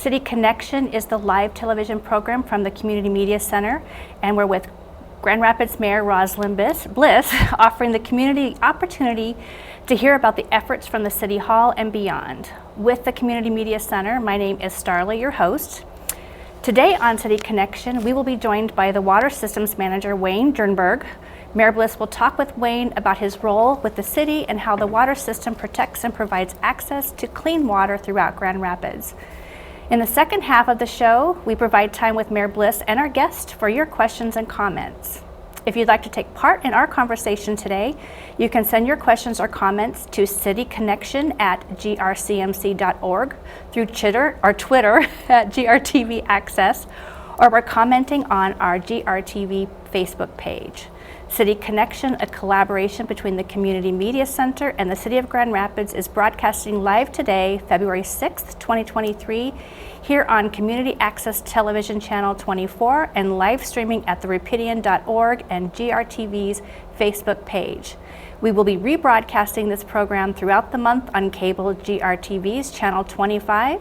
City Connection is the live television program from the Community Media Center, and we're with Grand Rapids Mayor Rosalynn Bliss, offering the community opportunity to hear about the efforts from the City Hall and beyond. With the Community Media Center, my name is Starla, your host. Today on City Connection, we will be joined by the Water Systems Manager, Wayne Jernberg. Mayor Bliss will talk with Wayne about his role with the city and how the water system protects and provides access to clean water throughout Grand Rapids. In the second half of the show, we provide time with Mayor Bliss and our guest for your questions and comments. If you'd like to take part in our conversation today, you can send your questions or comments to cityconnection@grcmc.org, through Twitter at GRTV Access, or by commenting on our GRTV Facebook page. City Connection, a collaboration between the Community Media Center and the City of Grand Rapids, is broadcasting live today, February 6th, 2023, here on Community Access Television Channel 24 and live streaming at therepidien.org and GRTV's Facebook page. We will be rebroadcasting this program throughout the month on cable GRTV's Channel 25.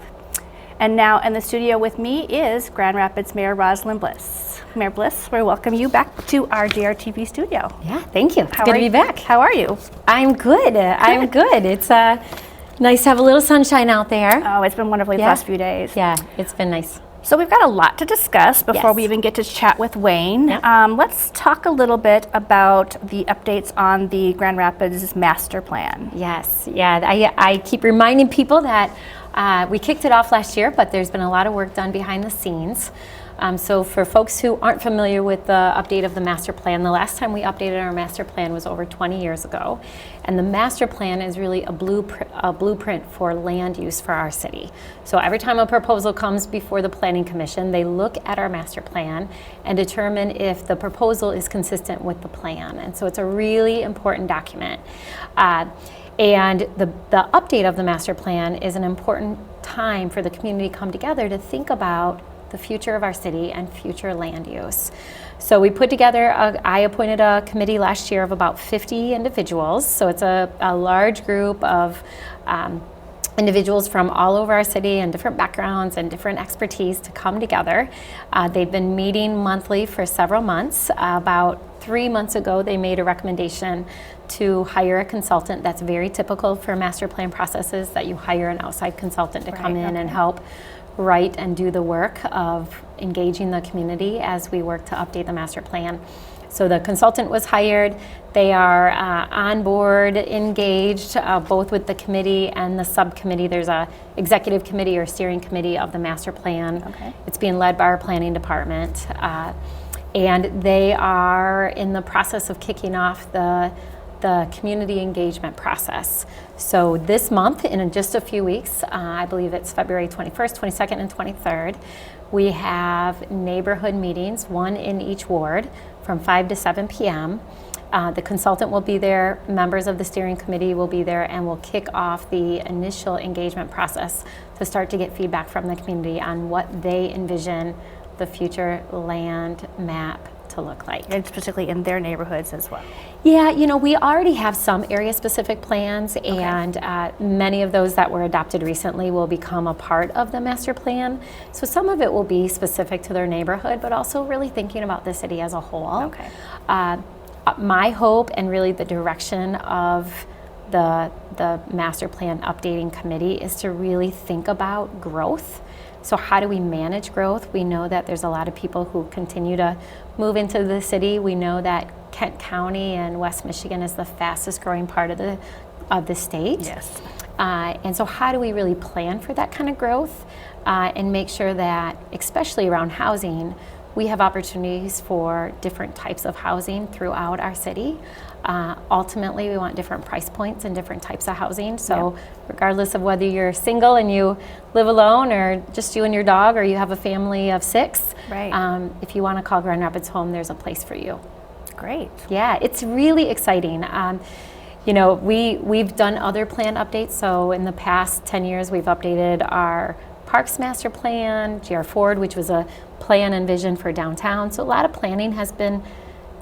And now in the studio with me is Grand Rapids Mayor Rosalynn Bliss. Mayor Bliss, we welcome you back to our GRTV studio. Yeah, thank you. It's good to be back. How are you? I'm good. I'm good. It's nice to have a little sunshine out there. Oh, it's been wonderful the last few days. Yeah, it's been nice. So we've got a lot to discuss before we even get to chat with Wayne. Yeah. Let's talk a little bit about the updates on the Grand Rapids master plan. Yes, yeah. I keep reminding people that we kicked it off last year, but there's been a lot of work done behind the scenes. So for folks who aren't familiar with the update of the master plan, the last time we updated our master plan was over 20 years ago. And the master plan is really a blueprint for land use for our city. So every time a proposal comes before the Planning Commission, they look at our master plan and determine if the proposal is consistent with the plan. And so it's a really important document. And the update of the master plan is an important time for the community to come together to think about the future of our city and future land use. So we put together, I appointed a committee last year of about 50 individuals. So it's a large group of individuals from all over our city and different backgrounds and different expertise to come together. They've been meeting monthly for several months. About 3 months ago, they made a recommendation to hire a consultant. That's very typical for master plan processes, that you hire an outside consultant to come in and help write and do the work of engaging the community as we work to update the master plan. So the consultant was hired. They are on board, engaged, both with the committee and the subcommittee. There's a executive committee or steering committee of the master plan. Okay. It's being led by our planning department. And they are in the process of kicking off the community engagement process. So this month, in just a few weeks, I believe it's February 21st, 22nd, and 23rd, we have neighborhood meetings, one in each ward, from 5 to 7 p.m. The consultant will be there, members of the steering committee will be there, and we'll kick off the initial engagement process to start to get feedback from the community on what they envision the future land map to look like. And specifically in their neighborhoods as well. Yeah, you know, we already have some area-specific plans, and many of those that were adopted recently will become a part of the master plan. So some of it will be specific to their neighborhood, but also really thinking about the city as a whole. Okay. My hope and really the direction of the master plan updating committee is to really think about growth. So how do we manage growth? We know that there's a lot of people who continue to move into the city. We know that Kent County and West Michigan is the fastest growing part of the state. Yes. And so how do we really plan for that kind of growth and make sure that, especially around housing, we have opportunities for different types of housing throughout our city. Ultimately, we want different price points and different types of housing. So regardless of whether you're single and you live alone, or just you and your dog, or you have a family of 6, if you want to call Grand Rapids home, there's a place for you. Great. Yeah, it's really exciting. You know, we've done other plan updates. So in the past 10 years, we've updated our Parks Master Plan, GR Forward, which was a plan and vision for downtown. So a lot of planning has been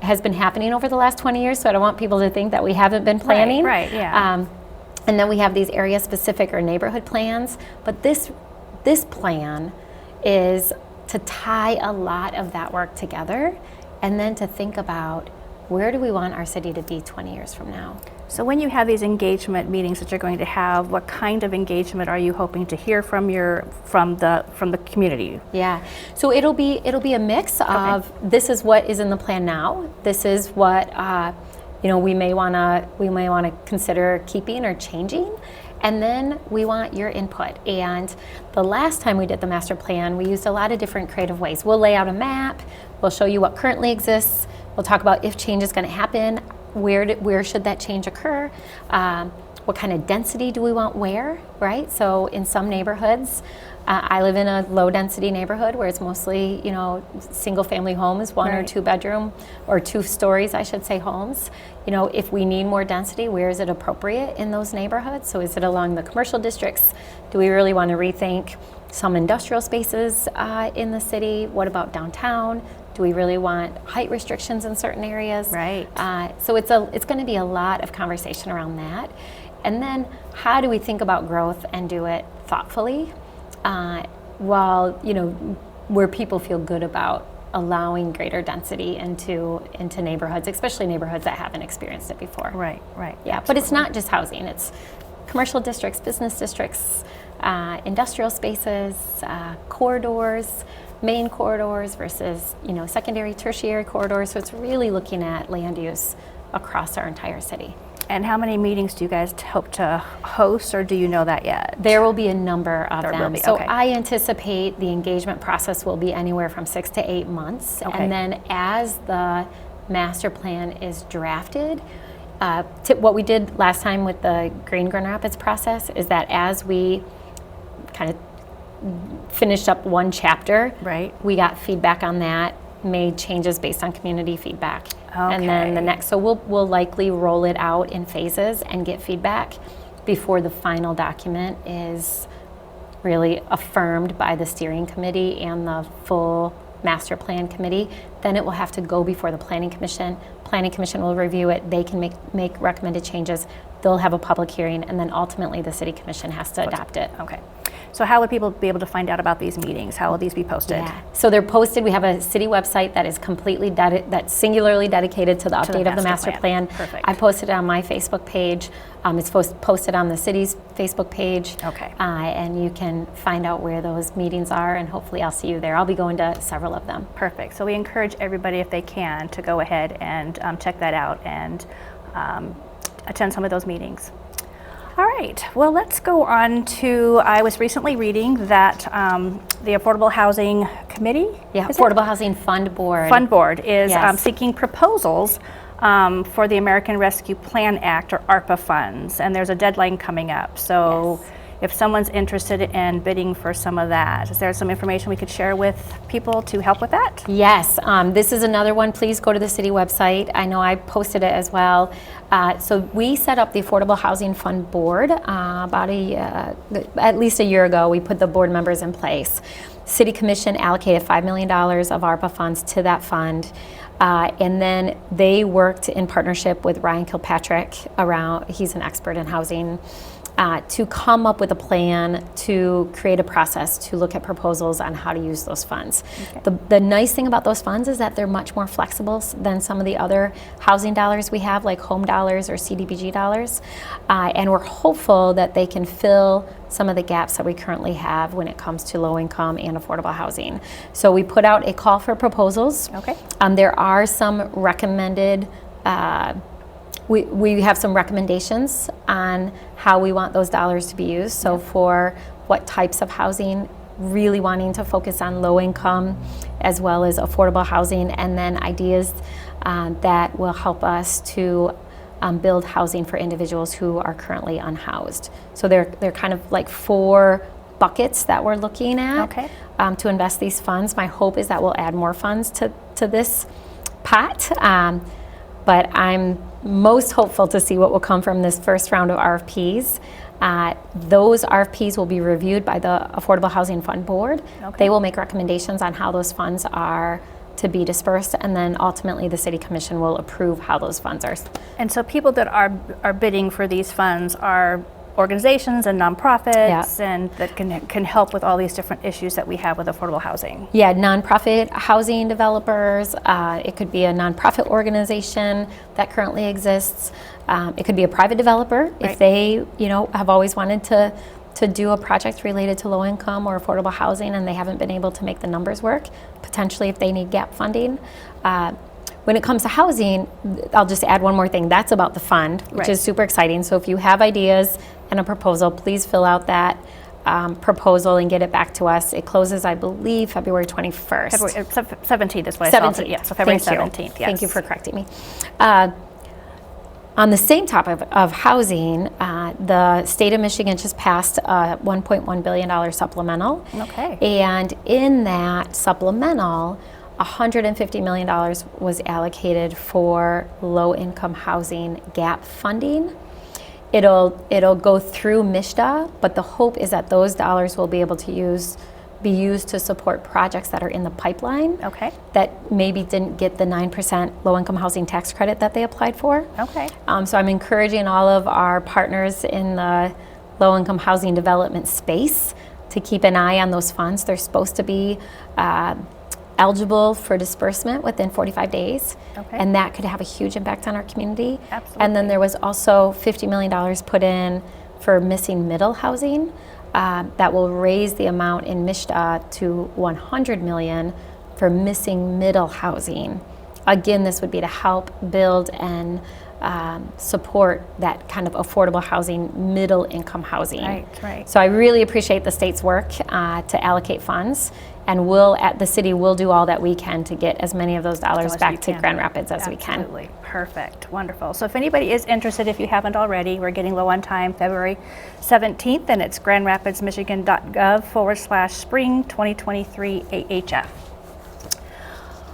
happening over the last 20 years. So I don't want people to think that we haven't been planning. Right, yeah. And then we have these area-specific or neighborhood plans. But this this plan is to tie a lot of that work together and then to think about where do we want our city to be 20 years from now. So when you have these engagement meetings that you're going to have, what kind of engagement are you hoping to hear from the community? Yeah, so it'll be a mix of this is what is in the plan now. This is what we may want to consider keeping or changing, and then we want your input. And the last time we did the master plan, we used a lot of different creative ways. We'll lay out a map. We'll show you what currently exists. We'll talk about if change is going to happen. Where should that change occur? What kind of density do we want where, right? So in some neighborhoods, I live in a low density neighborhood where it's mostly, single family homes, one or two bedroom, or 2 stories, I should say, homes. If we need more density, where is it appropriate in those neighborhoods? So is it along the commercial districts? Do we really want to rethink some industrial spaces in the city? What about downtown? Do we really want height restrictions in certain areas? Right. So it's going to be a lot of conversation around that. And then how do we think about growth and do it thoughtfully while, where people feel good about allowing greater density into neighborhoods, especially neighborhoods that haven't experienced it before. Right. Yeah, Absolutely. but it's not just housing. It's commercial districts, business districts, industrial spaces, corridors, main corridors versus secondary, tertiary corridors. So it's really looking at land use across our entire city. And how many meetings do you guys hope to host, or do you know that yet? There will be a number of There them. will be, So okay. I anticipate the engagement process will be anywhere from 6 to 8 months. Okay. And then as the master plan is drafted, what we did last time with the Grand Rapids process is that as we kind of finished up one chapter, Right. we got feedback on that, made changes based on community feedback. And then the Okay. next, so we'll likely roll it out in phases and get feedback before the final document is really affirmed by the steering committee and the full master plan committee. Then it will have to go before the planning commission. Planning commission will review it. They can make recommended changes. They'll have a public hearing, and then ultimately the city commission has to adopt it. Okay. So how would people be able to find out about these meetings? How will these be posted? Yeah. So they're posted. We have a city website that is completely that's singularly dedicated to the update of the master plan. Perfect. I posted it on my Facebook page. It's posted on the city's Facebook page. Okay. And you can find out where those meetings are, and hopefully I'll see you there. I'll be going to several of them. Perfect. So we encourage everybody, if they can, to go ahead and check that out and attend some of those meetings. All right, well, let's go on to, I was recently reading that the Affordable Housing Committee, Yeah, is it? Affordable Housing Fund Board. Fund Board is Yes. seeking proposals for the American Rescue Plan Act, or ARPA funds, and there's a deadline coming up. So Yes. if someone's interested in bidding for some of that, is there some information we could share with people to help with that? Yes, this is another one. Please go to the city website. I know I posted it as well. So we set up the Affordable Housing Fund Board at least a year ago. We put the board members in place. City Commission allocated $5 million of ARPA funds to that fund. And then they worked in partnership with Ryan Kilpatrick he's an expert in housing, to come up with a plan to create a process to look at proposals on how to use those funds. Okay. The nice thing about those funds is that they're much more flexible than some of the other housing dollars we have, like home dollars or CDBG dollars. And we're hopeful that they can fill some of the gaps that we currently have when it comes to low income and affordable housing. So we put out a call for proposals. Okay. There are some recommended we have some recommendations on how we want those dollars to be used. So for what types of housing, really wanting to focus on low income as well as affordable housing, and then ideas that will help us to build housing for individuals who are currently unhoused. So they're kind of like 4 buckets that we're looking at to invest these funds. My hope is that we'll add more funds to this pot, but I'm most hopeful to see what will come from this first round of RFPs. Those RFPs will be reviewed by the Affordable Housing Fund Board. Okay. They will make recommendations on how those funds are to be dispersed, and then ultimately the City Commission will approve how those funds are. And so people that are bidding for these funds are organizations and nonprofits and that can help with all these different issues that we have with affordable housing. Yeah, nonprofit housing developers. It could be a nonprofit organization that currently exists. It could be a private developer if they, have always wanted to do a project related to low income or affordable housing and they haven't been able to make the numbers work, potentially if they need gap funding. When it comes to housing, I'll just add one more thing. That's about the fund, which is super exciting. So if you have ideas and a proposal, please fill out that proposal and get it back to us. It closes, I believe, February 21st. February 17th is what I saw. Yeah, so February 17th, yes. Thank you for correcting me. On the same topic of housing, the state of Michigan just passed a $1.1 billion supplemental. Okay. And in that supplemental, $150 million was allocated for low-income housing gap funding. It'll go through MISHDA, but the hope is that those dollars will be able to be used to support projects that are in the pipeline that maybe didn't get the 9% low-income housing tax credit that they applied for. Okay. So I'm encouraging all of our partners in the low-income housing development space to keep an eye on those funds. They're supposed to be eligible for disbursement within 45 days, and that could have a huge impact on our community. Absolutely. And then there was also $50 million put in for missing middle housing that will raise the amount in MISHDA to $100 million for missing middle housing. Again, this would be to help build and support that kind of affordable housing, middle income housing. Right. So I really appreciate the state's work to allocate funds, and the city will do all that we can to get as many of those dollars back to Grand Rapids as we can. Absolutely. Perfect. Wonderful. So if anybody is interested, if you haven't already, we're getting low on time, February 17th, and it's grandrapidsmichigan.gov/spring 2023 AHF.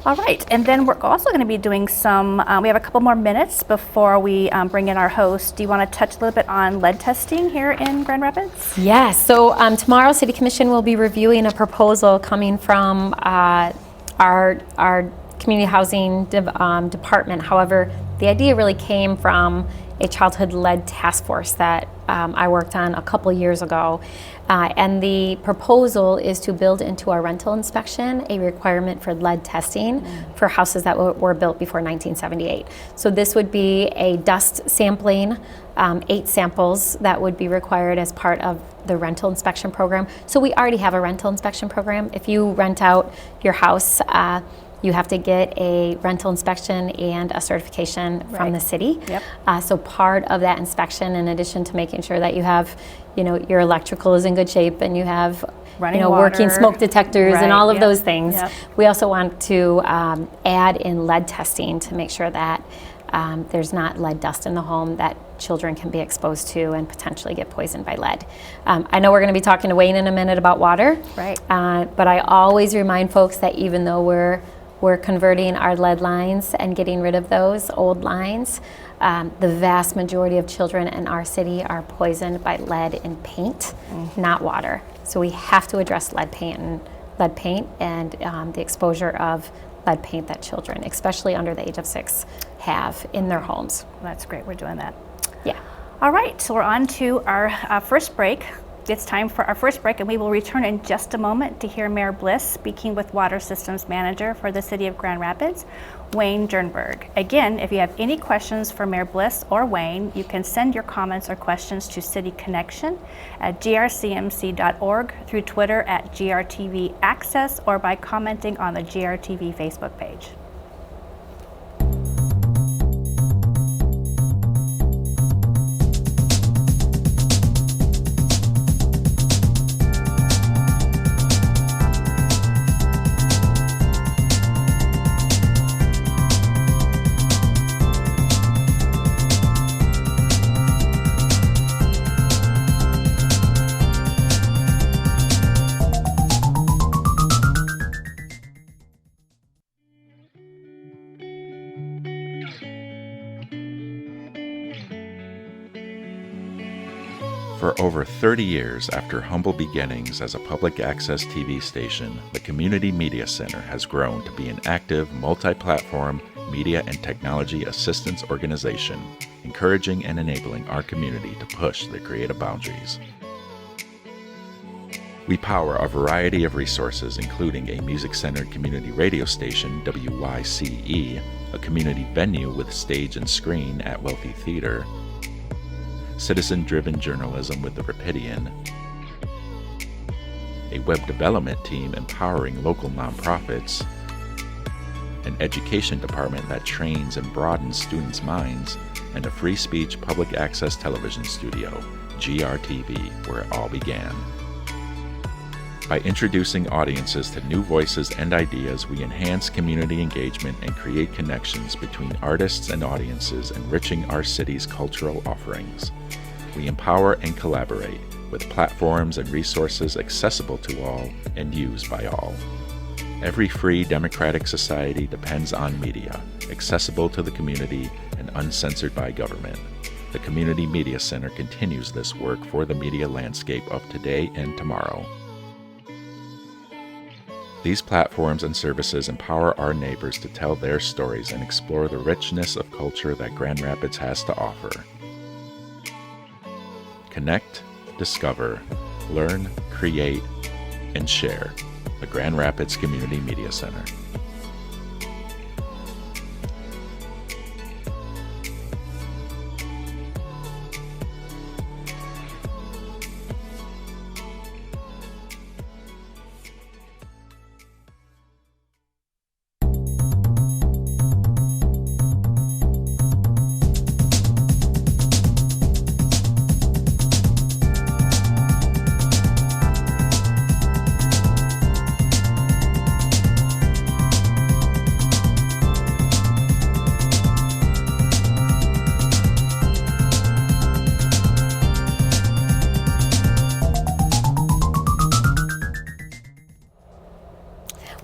All right, and then we're also going to be doing some, we have a couple more minutes before we bring in our host. Do you want to touch a little bit on lead testing here in Grand Rapids? Yes, so tomorrow City Commission will be reviewing a proposal coming from our community housing department. However, the idea really came from a childhood lead task force that I worked on a couple years ago. And the proposal is to build into our rental inspection a requirement for lead testing for houses that were built before 1978. So this would be a dust sampling, 8 samples that would be required as part of the rental inspection program. So we already have a rental inspection program. If you rent out your house, you have to get a rental inspection and a certification from the city. So part of that inspection, in addition to making sure that you have, your electrical is in good shape and you have running working smoke detectors and all of those things, we also want to add in lead testing to make sure that there's not lead dust in the home that children can be exposed to and potentially get poisoned by lead. I know we're going to be talking to Wayne in a minute about water, but I always remind folks that even though we're converting our lead lines and getting rid of those old lines, the vast majority of children in our city are poisoned by lead in paint, not water. So we have to address lead paint and the exposure of lead paint that children, especially under the age of 6, have in their homes. That's great, we're doing that. Yeah. All right, so we're on to our first break. It's time for our first break, and we will return in just a moment to hear Mayor Bliss speaking with Water Systems Manager for the City of Grand Rapids, Wayne Jernberg. Again, if you have any questions for Mayor Bliss or Wayne, you can send your comments or questions to cityconnection@grcmc.org, through Twitter @GRTV Access, or by commenting on the GRTV Facebook page. For over 30 years after humble beginnings as a public access TV station, the Community Media Center has grown to be an active, multi-platform media and technology assistance organization, encouraging and enabling our community to push their creative boundaries. We power a variety of resources, including a music-centered community radio station, WYCE, a community venue with stage and screen at Wealthy Theater, citizen-driven journalism with the Rapidian, a web development team empowering local nonprofits, an education department that trains and broadens students' minds, and a free speech public access television studio, GRTV, where it all began. By introducing audiences to new voices and ideas, we enhance community engagement and create connections between artists and audiences, enriching our city's cultural offerings. We empower and collaborate with platforms and resources accessible to all and used by all. Every free democratic society depends on media, accessible to the community and uncensored by government. The Community Media Center continues this work for the media landscape of today and tomorrow. These platforms and services empower our neighbors to tell their stories and explore the richness of culture that Grand Rapids has to offer. Connect, discover, learn, create, and share. The Grand Rapids Community Media Center.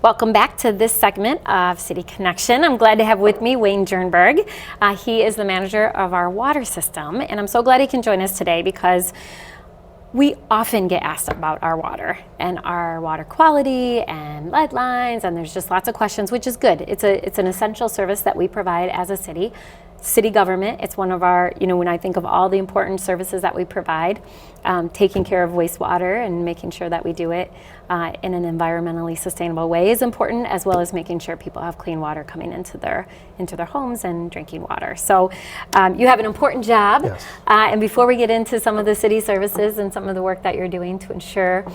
Welcome back to this segment of City Connection. I'm glad to have with me Wayne Jernberg. He is the manager of our water system, and I'm so glad he can join us today because we often get asked about our water and our water quality and lead lines, and there's just lots of questions, which is good. It's an essential service that we provide as a city government. It's one of our, when I think of all the important services that we provide, taking care of wastewater and making sure that we do it in an environmentally sustainable way is important, as well as making sure people have clean water coming into their homes and drinking water. So you have an important job. Yes. And before we get into some of the city services and some of the work that you're doing to ensure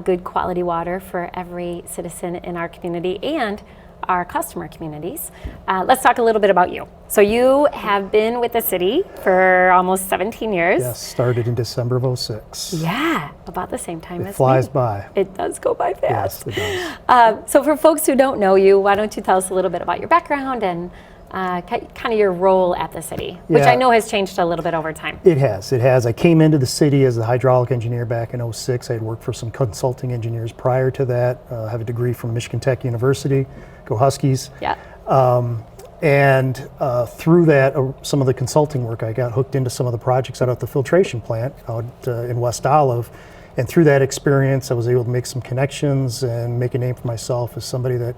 good quality water for every citizen in our community and our customer communities, let's talk a little bit about you. So you have been with the city for almost 17 years. Yes, started in December of 06. Yeah, about the same time as me. It flies by. It does go by fast. Yes, it does. So for folks who don't know you, why don't you tell us a little bit about your background and kind of your role at the city, which I know has changed a little bit over time. It has. I came into the city as a hydraulic engineer back in 06. I had worked for some consulting engineers prior to that. I have a degree from Michigan Tech University. Go Huskies. Yeah. And through that, some of the consulting work, I got hooked into some of the projects out at the filtration plant out in West Olive. And through that experience, I was able to make some connections and make a name for myself as somebody that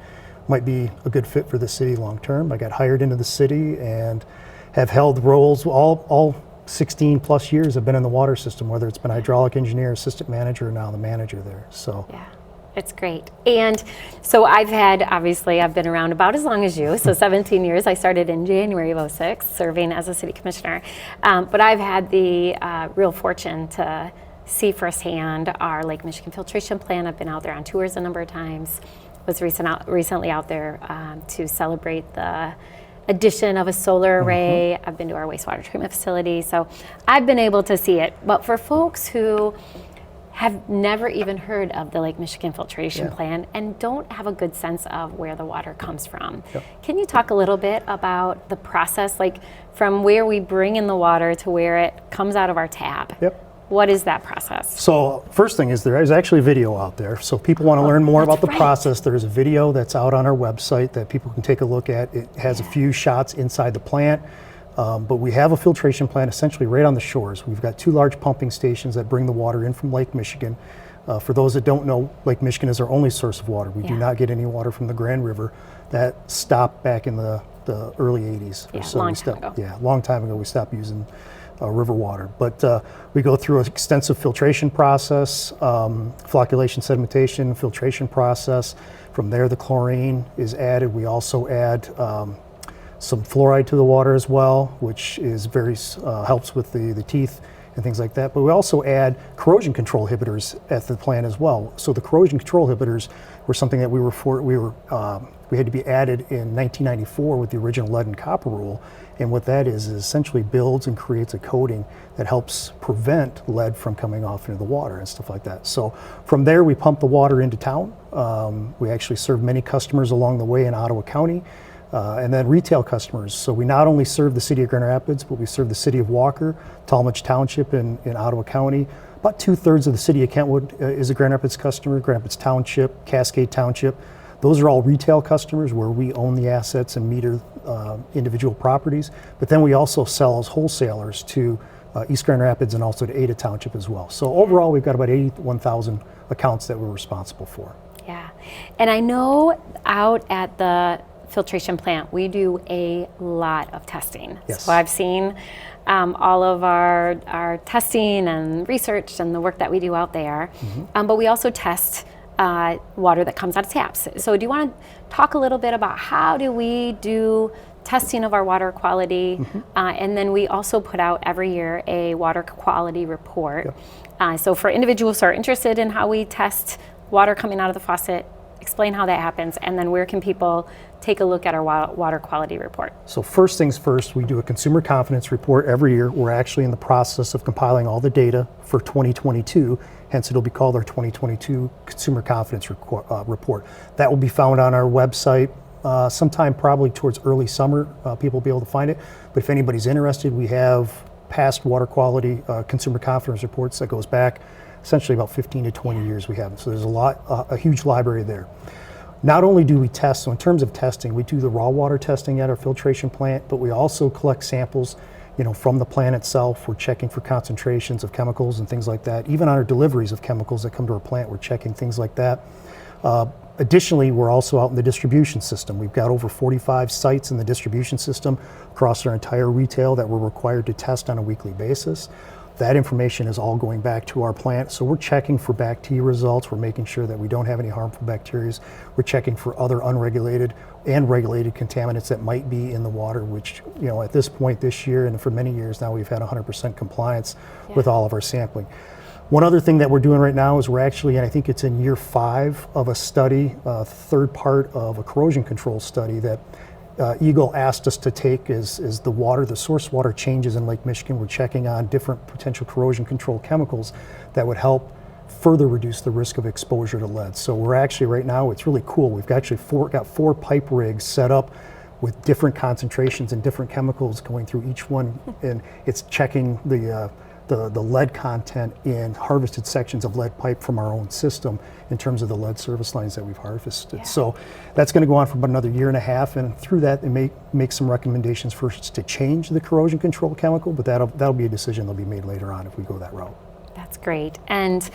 might be a good fit for the city long term. I got hired into the city and have held roles all 16 plus years I've been in the water system, whether it's been hydraulic engineer, assistant manager, or now the manager there. So. Yeah. It's great. And so I've been around about as long as you, so 17 years. I started in January of 06, serving as a city commissioner. But I've had the real fortune to see firsthand our Lake Michigan filtration plant. I've been out there on tours a number of times. Was recently out there to celebrate the addition of a solar array. I've been to our wastewater treatment facility. So I've been able to see it. But for folks who have never even heard of the Lake Michigan filtration plant and don't have a good sense of where the water comes from. Yep. Can you talk a little bit about the process, like from where we bring in the water to where it comes out of our tap? Yep. What is that process? So first thing is there is actually a video out there. So if people want to learn more about the process, there's a video that's out on our website that people can take a look at. It has a few shots inside the plant. But we have a filtration plant essentially right on the shores. We've got 2 large pumping stations that bring the water in from Lake Michigan. For those that don't know, Lake Michigan is our only source of water. We do not get any water from the Grand River. That stopped back in the the early 80s. Yeah, or so. long time ago. Yeah, long time ago we stopped using river water. But we go through an extensive filtration process, flocculation, sedimentation, filtration process. From there, the chlorine is added. We also add some fluoride to the water as well, which is very helps with the teeth and things like that. But we also add corrosion control inhibitors at the plant as well. So the corrosion control inhibitors were something that we had to be added in 1994 with the original lead and copper rule. And what that is essentially builds and creates a coating that helps prevent lead from coming off into the water and stuff like that. So from there, we pump the water into town. We actually serve many customers along the way in Ottawa County. And then retail customers. So we not only serve the city of Grand Rapids, but we serve the city of Walker, Tallmadge Township in Ottawa County. About 2/3 of the city of Kentwood is a Grand Rapids customer, Grand Rapids Township, Cascade Township. Those are all retail customers where we own the assets and meter individual properties. But then we also sell as wholesalers to East Grand Rapids and also to Ada Township as well. So overall, we've got about 81,000 accounts that we're responsible for. Yeah, and I know out at the filtration plant, we do a lot of testing. Yes. So I've seen all of our testing and research and the work that we do out there. But we also test water that comes out of taps. So do you want to talk a little bit about how do we do testing of our water quality? And then we also put out every year a water quality report. Yep. So for individuals who are interested in how we test water coming out of the faucet, explain how that happens, and then where can people take a look at our water quality report? So first things first, we do a consumer confidence report every year. We're actually in the process of compiling all the data for 2022, hence it'll be called our 2022 Consumer Confidence Report. That will be found on our website sometime probably towards early summer. People will be able to find it, but if anybody's interested, we have past water quality consumer confidence reports that goes back essentially about 15 to 20 years we have. So there's a huge library there. Not only do we test, so in terms of testing, we do the raw water testing at our filtration plant, but we also collect samples, from the plant itself. We're checking for concentrations of chemicals and things like that. Even on our deliveries of chemicals that come to our plant, we're checking things like that. Additionally, we're also out in the distribution system. We've got over 45 sites in the distribution system across our entire retail that we're required to test on a weekly basis. That information is all going back to our plant. So we're checking for bacteria results. We're making sure that we don't have any harmful bacteria. We're checking for other unregulated and regulated contaminants that might be in the water, which, at this point this year and for many years now, we've had 100% compliance with all of our sampling. One other thing that we're doing right now is we're actually, and I think it's in year 5 of a study, third part of a corrosion control study that Eagle asked us to take is the source water changes in Lake Michigan. We're checking on different potential corrosion control chemicals that would help further reduce the risk of exposure to lead. So we're actually right now, it's really cool. We've actually got four pipe rigs set up with different concentrations and different chemicals going through each one, and it's checking the lead content in harvested sections of lead pipe from our own system in terms of the lead service lines that we've harvested. Yeah. So that's going to go on for about another year and a half, and through that it may make some recommendations for us to change the corrosion control chemical, but that'll be a decision that'll be made later on if we go that route. That's great. And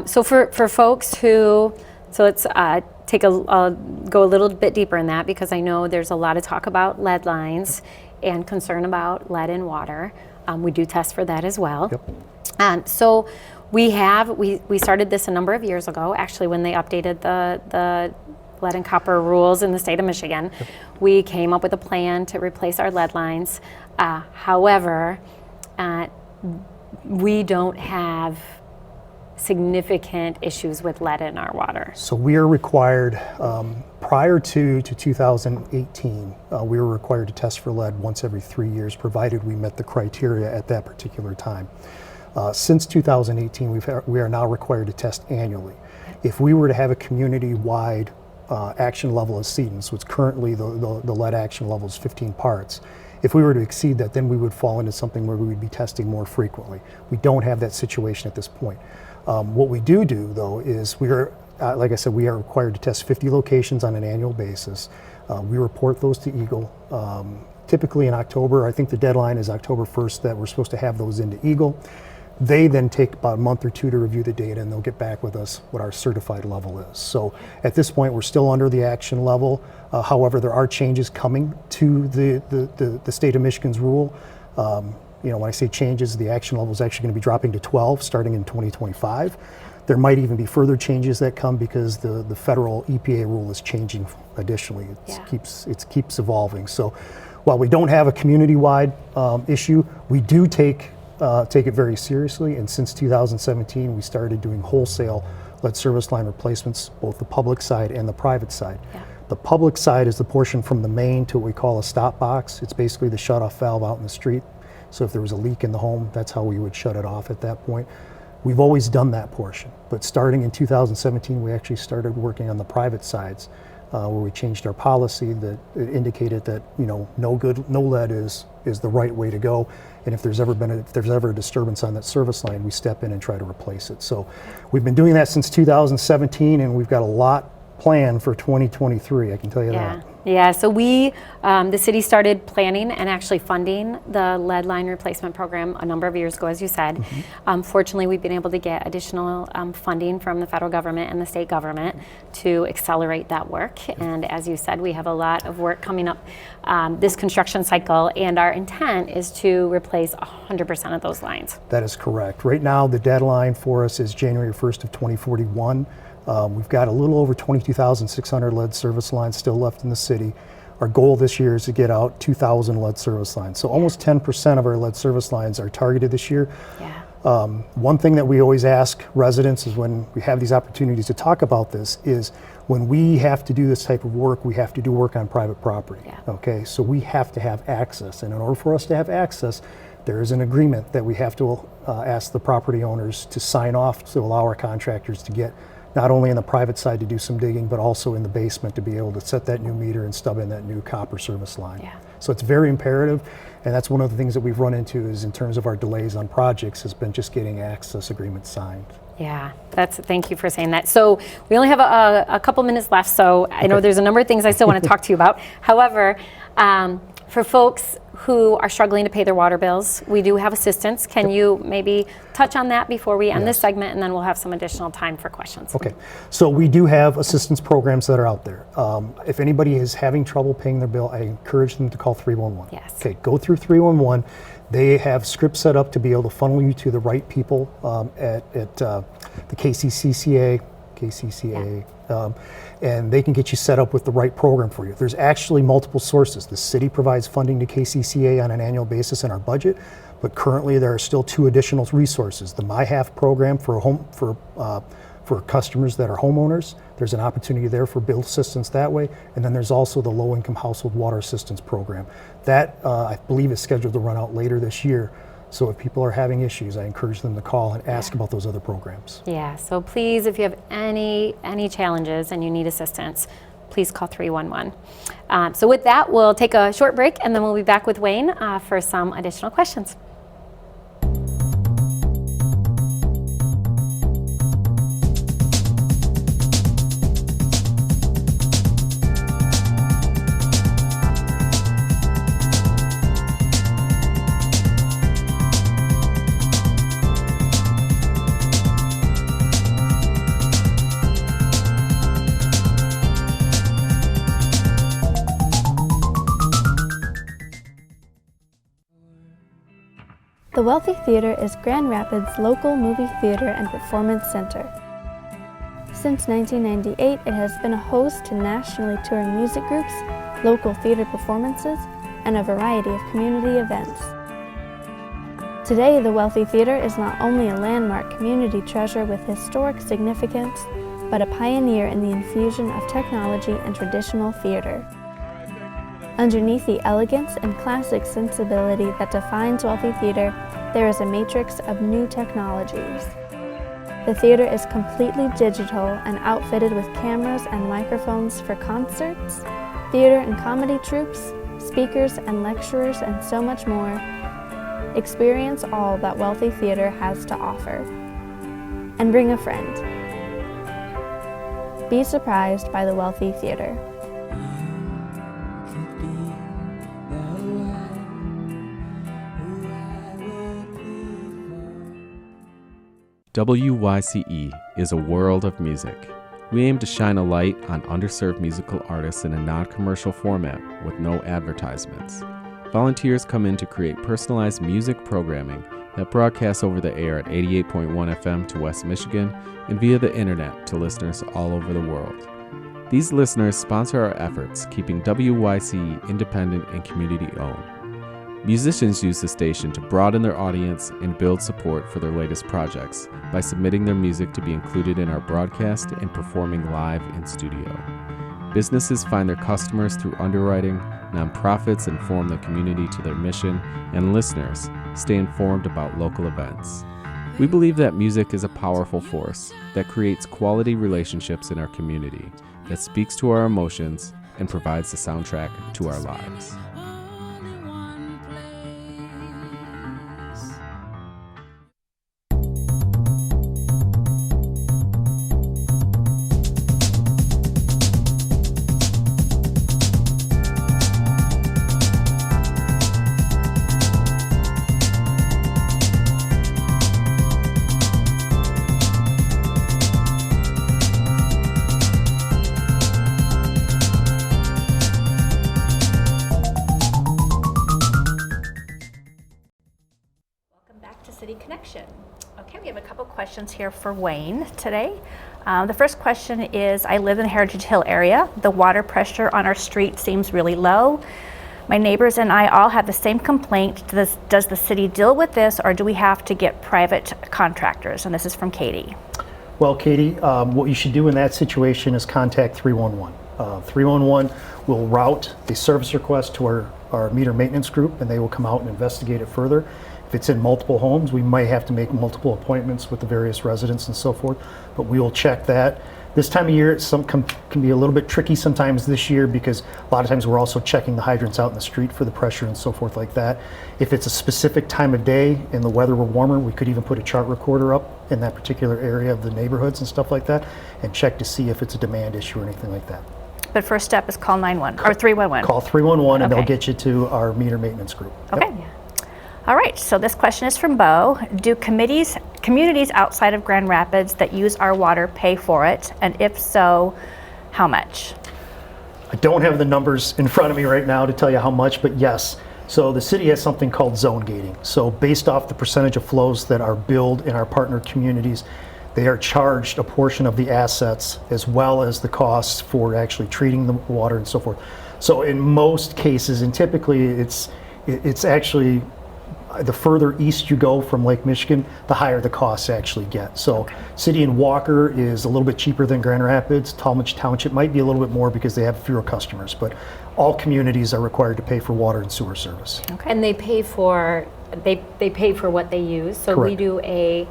so for folks who, let's go a little bit deeper in that, because I know there's a lot of talk about lead lines and concern about lead in water. We do test for that as well. Yep. So we started this a number of years ago, actually, when they updated the lead and copper rules in the state of Michigan. Yep. We came up with a plan to replace our lead lines. However, we don't have significant issues with lead in our water. So we are required, prior to 2018, we were required to test for lead once every 3 years, provided we met the criteria at that particular time. Since 2018, we are now required to test annually. If we were to have a community-wide action level of sediment, so it's currently the lead action level is 15 parts. If we were to exceed that, then we would fall into something where we would be testing more frequently. We don't have that situation at this point. What we do though is like I said, we are required to test 50 locations on an annual basis. We report those to Eagle. Typically in October, I think the deadline is October 1st that we're supposed to have those into Eagle. They then take about a month or two to review the data, and they'll get back with us what our certified level is. So at this point, we're still under the action level. However, there are changes coming to the state of Michigan's rule. When I say changes, the action level is actually going to be dropping to 12 starting in 2025. There might even be further changes that come because the federal EPA rule is changing additionally. It keeps evolving. So while we don't have a community-wide issue, we do take it very seriously, and since 2017 we started doing wholesale lead service line replacements, both the public side and the private side. The public side is the portion from the main to what we call a stop box. It's basically the shut-off valve out in the street. So if there was a leak in the home, that's how we would shut it off at that point. We've always done that portion, but starting in 2017 we actually started working on the private sides, where we changed our policy that it indicated that no lead is the right way to go, and if there's ever a disturbance on that service line, we step in and try to replace it. So we've been doing that since 2017, and we've got a lot planned for 2023. I can tell you that. Yeah, so we, the city started planning and actually funding the lead line replacement program a number of years ago, as you said. Fortunately, we've been able to get additional funding from the federal government and the state government to accelerate that work. And as you said, we have a lot of work coming up this construction cycle, and our intent is to replace 100% of those lines. That is correct. Right now, the deadline for us is January 1st of 2041. We've got a little over 22,600 lead service lines still left in the city. Our goal this year is to get out 2,000 lead service lines. So almost 10% of our lead service lines are targeted this year. One thing that we always ask residents is when we have these opportunities to talk about this is when we have to do this type of work, we have to do work on private property. Okay, so we have to have access, and in order for us to have access, there is an agreement that we have to ask the property owners to sign off to allow our contractors to get not only in the private side to do some digging, but also in the basement to be able to set that new meter and stub in that new copper service line. So it's very imperative, and that's one of the things that we've run into is in terms of our delays on projects has been just getting access agreements signed. Thank you for saying that. So we only have a couple minutes left, so I know there's a number of things I still want to talk to you about. However, for folks who are struggling to pay their water bills, we do have assistance. Can you maybe touch on that before we end this segment, and then we'll have some additional time for questions. Okay, so we do have assistance programs that are out there. If anybody is having trouble paying their bill, I encourage them to call 311. Okay, go through 311. They have scripts set up to be able to funnel you to the right people at the KCCA, and they can get you set up with the right program for you. There's actually multiple sources. The city provides funding to KCCA on an annual basis in our budget, but currently there are still 2 additional resources. The MyHalf program for customers that are homeowners. There's an opportunity there for bill assistance that way, and then there's also the low-income household water assistance program. That I believe is scheduled to run out later this year. So if people are having issues, I encourage them to call and ask about those other programs. So please, if you have any challenges and you need assistance, please call 311. So with that, we'll take a short break, and then we'll be back with Wayne for some additional questions. The Wealthy Theater is Grand Rapids' local movie theater and performance center. Since 1998, it has been a host to nationally touring music groups, local theater performances, and a variety of community events. Today, the Wealthy Theater is not only a landmark community treasure with historic significance, but a pioneer in the infusion of technology and traditional theater. Underneath the elegance and classic sensibility that defines Wealthy Theater, there is a matrix of new technologies. The theater is completely digital and outfitted with cameras and microphones for concerts, theater and comedy troupes, speakers and lecturers, and so much more. Experience all that Wealthy Theater has to offer. And bring a friend. Be surprised by the Wealthy Theater. WYCE is a world of music. We aim to shine a light on underserved musical artists in a non-commercial format with no advertisements. Volunteers come in to create personalized music programming that broadcasts over the air at 88.1 FM to West Michigan and via the internet to listeners all over the world. These listeners sponsor our efforts, keeping WYCE independent and community-owned. Musicians use the station to broaden their audience and build support for their latest projects by submitting their music to be included in our broadcast and performing live in studio. Businesses find their customers through underwriting, nonprofits inform the community to their mission, and listeners stay informed about local events. We believe that music is a powerful force that creates quality relationships in our community, that speaks to our emotions, and provides the soundtrack to our lives. Okay, we have a couple questions here for Wayne today. The first question is, I live in the Heritage Hill area. The water pressure on our street seems really low. My neighbors and I all have the same complaint. Does the city deal with this, or do we have to get private contractors? And this is from Katie. Well, Katie, what you should do in that situation is contact 311. 311 will route the service request to our meter maintenance group, and they will come out and investigate it further. If it's in multiple homes, we might have to make multiple appointments with the various residents and so forth, but we will check that. This time of year, can be a little bit tricky sometimes this year because a lot of times we're also checking the hydrants out in the street for the pressure and so forth like that. If it's a specific time of day and the weather were warmer, we could even put a chart recorder up in that particular area of the neighborhoods and stuff like that and check to see if it's a demand issue or anything like that. But first step is call 911 or 311. Call 311 and Okay. they'll get you to our meter maintenance group. Okay. Yep. All right, so this question is from Bo. Do communities outside of Grand Rapids that use our water pay for it? And if so, how much? I don't have the numbers in front of me right now to tell you how much, but yes. So the city has something called zone gating. So based off the percentage of flows that are billed in our partner communities, they are charged a portion of the assets as well as the costs for actually treating the water and so forth. So in most cases, and typically it's actually the further east you go from Lake Michigan, the higher the costs actually get. So City and Walker is a little bit cheaper than Grand Rapids. Talmadge Township might be a little bit more because they have fewer customers, but all communities are required to pay for water and sewer service. Okay. And they pay for what they use. So we Correct. do a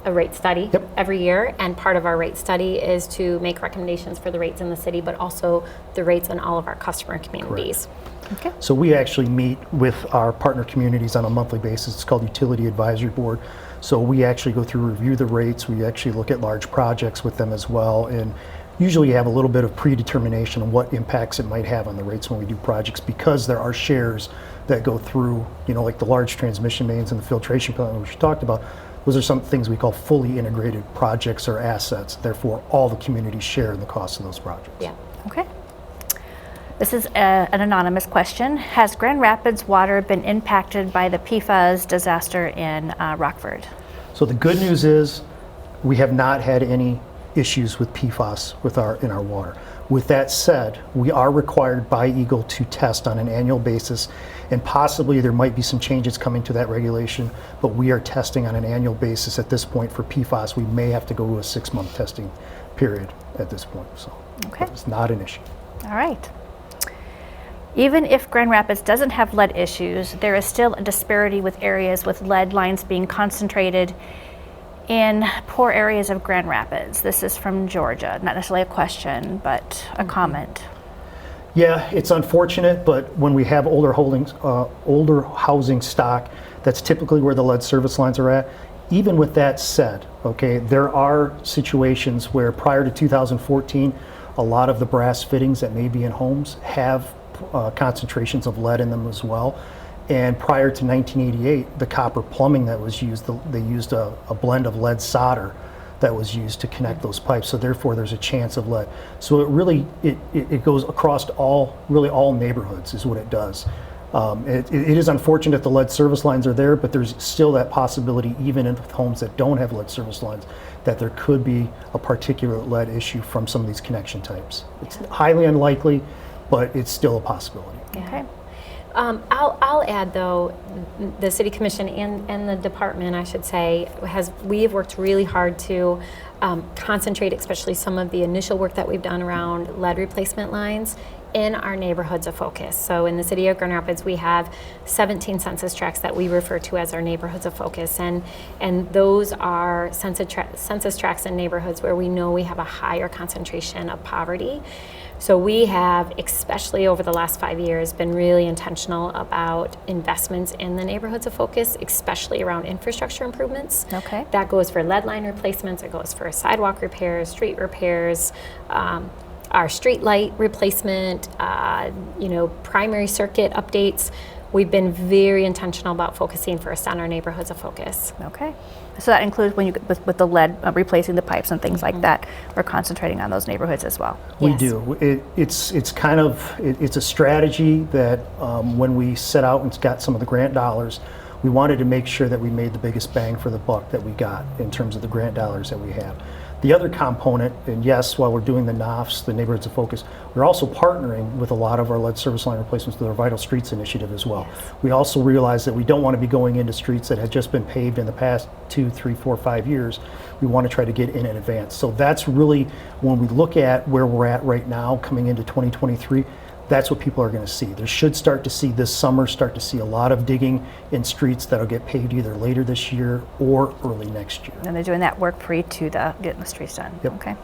rate study Yep. every year, and part of our rate study is to make recommendations for the rates in the city, but also the rates in all of our customer communities. Okay. So we actually meet with our partner communities on a monthly basis. It's called Utility Advisory Board. So we actually go through, review the rates. We actually look at large projects with them as well. And usually you have a little bit of predetermination on what impacts it might have on the rates when we do projects, because there are shares that go through, like the large transmission mains and the filtration plant, which we talked about. Those are some things we call fully integrated projects or assets. Therefore, all the communities share in the cost of those projects. Yeah. Okay. This is an anonymous question. Has Grand Rapids water been impacted by the PFAS disaster in Rockford? So the good news is we have not had any issues with PFAS in our water. With that said, we are required by Eagle to test on an annual basis, and possibly there might be some changes coming to that regulation, but we are testing on an annual basis at this point for PFAS. We may have to go to a 6-month testing period at this point, so Okay. it's not an issue. All right. Even if Grand Rapids doesn't have lead issues, there is still a disparity with areas with lead lines being concentrated in poor areas of Grand Rapids. This is from Georgia. Not necessarily a question, but a comment. Yeah, it's unfortunate, but when we have older housing stock, that's typically where the lead service lines are at. Even with that said, okay, there are situations where prior to 2014, a lot of the brass fittings that may be in homes have concentrations of lead in them as well. And prior to 1988, the copper plumbing that was used, they used a blend of lead solder that was used to connect those pipes. So therefore, there's a chance of lead. So it really, it goes across all neighborhoods is what it does. It is unfortunate the lead service lines are there, but there's still that possibility, even in homes that don't have lead service lines, that there could be a particulate lead issue from some of these connection types. It's highly unlikely, but it's still a possibility. Okay. I'll add though, the City Commission and the department, I should say, we have worked really hard to concentrate, especially some of the initial work that we've done around lead replacement lines in our neighborhoods of focus. So in the city of Grand Rapids, we have 17 census tracts that we refer to as our neighborhoods of focus, and those are census tracts and neighborhoods where we know we have a higher concentration of poverty. So we have, especially over the last 5 years, been really intentional about investments in the neighborhoods of focus, especially around infrastructure improvements. Okay. That goes for lead line replacements, it goes for sidewalk repairs, street repairs, our street light replacement, primary circuit updates. We've been very intentional about focusing first on our neighborhoods of focus. Okay. So that includes when with the lead, replacing the pipes and things like that. We're concentrating on those neighborhoods as well. We Yes. do. It's a strategy that when we set out and got some of the grant dollars, we wanted to make sure that we made the biggest bang for the buck that we got in terms of the grant dollars that we have. The other component, and yes, while we're doing the NOFs, the neighborhoods of focus, we're also partnering with a lot of our lead service line replacements with our Vital Streets initiative as well. Yes. We also realize that we don't want to be going into streets that have just been paved in the past 2, 3, 4, 5 years. We want to try to get in advance. So that's really, when we look at where we're at right now, coming into 2023, that's what people are going to see. They should start to see this summer, a lot of digging in streets that'll get paved either later this year or early next year. And they're doing that work pre to getting the streets done. Yep. Okay.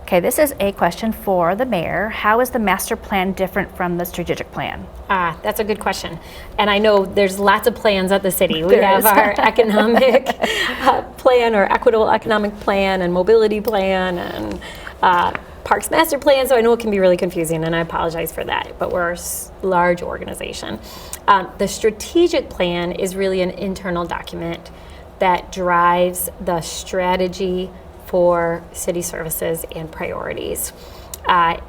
Okay, this is a question for the mayor. How is the master plan different from the strategic plan? That's a good question. And I know there's lots of plans at the city. We There have is. our economic plan, or equitable economic plan, and mobility plan, and Parks Master Plan, so I know it can be really confusing, and I apologize for that, but we're a large organization. The strategic plan is really an internal document that drives the strategy for city services and priorities. Kind